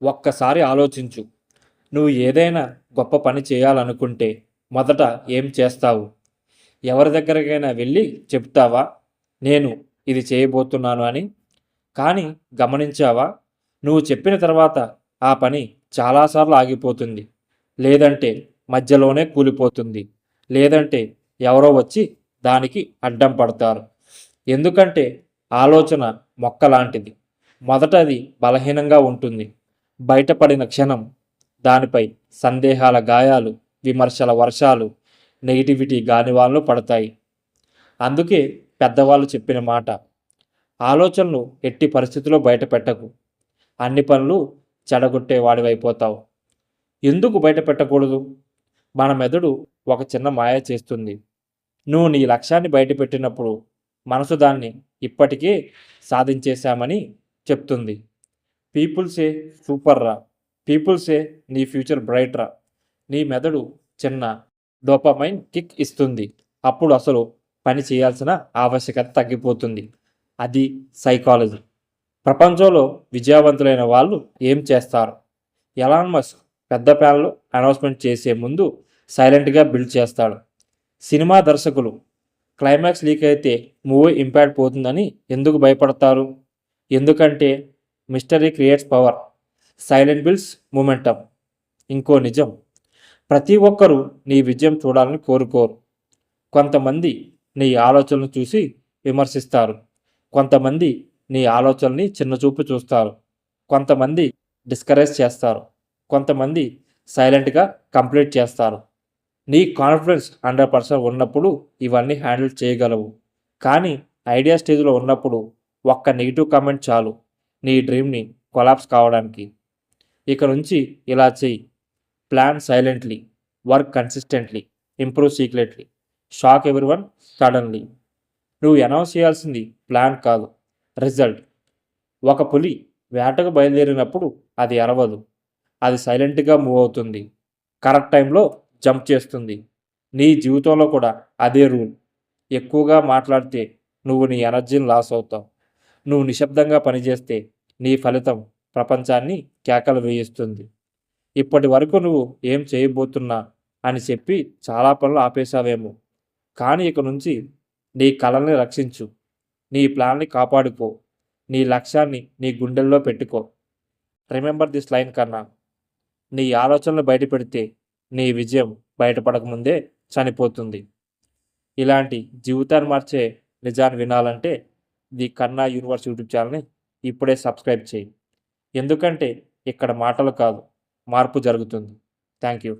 ఒక్కసారి ఆలోచించు. నువ్వు ఏదైనా గొప్ప పని చేయాలనుకుంటే మొదట ఏం చేస్తావు? ఎవరి దగ్గరికైనా వెళ్ళి చెప్తావా? నేను ఇది చేయబోతున్నాను అని. కానీ గమనించావా? నువ్వు చెప్పిన తర్వాత ఆ పని చాలాసార్లు ఆగిపోతుంది. లేదంటే మధ్యలోనే కూలిపోతుంది. లేదంటే ఎవరో వచ్చి దానికి అడ్డం పడతారు. ఎందుకంటే ఆలోచన మొక్క లాంటిది. మొదట అది బలహీనంగా ఉంటుంది. బయటపడిన క్షణం దానిపై సందేహాల గాయాలు, విమర్శల వర్షాలు, నెగిటివిటీ గానివానలు పడతాయి. అందుకే పెద్దవాళ్ళు చెప్పిన మాట, ఆలోచనలు ఎట్టి పరిస్థితుల్లో బయట పెట్టకు. అన్ని పనులు చెడగొట్టే వాడివైపోతావు. ఎందుకు బయట పెట్టకూడదు? మన మెదడు ఒక చిన్న మాయ చేస్తుంది. నువ్వు నీ లక్ష్యాన్ని బయటపెట్టినప్పుడు మనసు దాన్ని ఇప్పటికే సాధించేశామని చెప్తుంది. పీపుల్ సే సూపర్ రా, పీపుల్ సే నీ ఫ్యూచర్ బ్రైట్ రా. నీ మెదడు చిన్న డోపమైన్ కిక్ ఇస్తుంది. అప్పుడు అసలు పని చేయాల్సిన ఆవశ్యకత తగ్గిపోతుంది. అది సైకాలజీ. ప్రపంచంలో విజయవంతులైన వాళ్ళు ఏం చేస్తారు? ఎలాన్ మస్క్ పెద్ద ప్లాన్లు అనౌన్స్మెంట్ చేసే ముందు సైలెంట్గా బిల్డ్ చేస్తాడు. సినిమా దర్శకులు క్లైమాక్స్ లీక్ అయితే మూవీ ఇంపాక్ట్ పోతుందని ఎందుకు భయపడతారు? ఎందుకంటే mystery creates power, silent builds momentum. ఇంకో నిజం, ప్రతి ఒక్కరూ నీ విజయం చూడాలని కోరుకోరు. కొంతమంది నీ ఆలోచనలు చూసి విమర్శిస్తారు. కొంతమంది నీ ఆలోచనని చిన్నచూపు చూస్తారు. కొంతమంది డిస్కరేజ్ చేస్తారు. కొంతమంది సైలెంట్గా కంప్లీట్ చేస్తారు. నీ కాన్ఫిడెన్స్ 100% ఉన్నప్పుడు ఇవన్నీ హ్యాండిల్ చేయగలవు. కానీ ఐడియా స్టేజ్లో ఉన్నప్పుడు ఒక్క నెగిటివ్ కామెంట్ చాలు నీ డ్రీమ్ని కొలాప్స్ కావడానికి. ఇక నుంచి ఇలా చెయ్యి: plan silently, work consistently, improve secretly, shock everyone suddenly. నువ్వు అనౌన్స్ చేయాల్సింది ప్లాన్ కాదు, రిజల్ట్. ఒక పులి వేటకు బయలుదేరినప్పుడు అది అరవదు, అది సైలెంట్గా మూవ్ అవుతుంది, కరెక్ట్ టైంలో జంప్ చేస్తుంది. నీ జీవితంలో కూడా అదే రూల్. ఎక్కువగా మాట్లాడితే నువ్వు నీ ఎనర్జీని లాస్ అవుతావు. నువ్వు నిశ్శబ్దంగా పనిచేస్తే నీ ఫలితం ప్రపంచాన్ని కేకలు వేయిస్తుంది. ఇప్పటి వరకు నువ్వు ఏం చేయబోతున్నా అని చెప్పి చాలా పనులు ఆపేశావేమో. కానీ ఇక నుంచి నీ కళల్ని రక్షించు, నీ ప్లాన్ని కాపాడుకో, నీ లక్ష్యాన్ని నీ గుండెల్లో పెట్టుకో. రిమెంబర్ దిస్ లైన్ కన్నా, నీ ఆలోచనలు బయటపెడితే నీ విజయం బయటపడకముందే చనిపోతుంది. ఇలాంటి జీవితాన్ని మార్చే నిజాన్ని వినాలంటే ది కన్నా యూనివర్స్ యూట్యూబ్ ఛానల్ని ఇప్పుడే సబ్స్క్రైబ్ చేయి. ఎందుకంటే ఇక్కడ మాటలు కాదు, మార్పు జరుగుతుంది. Thank you.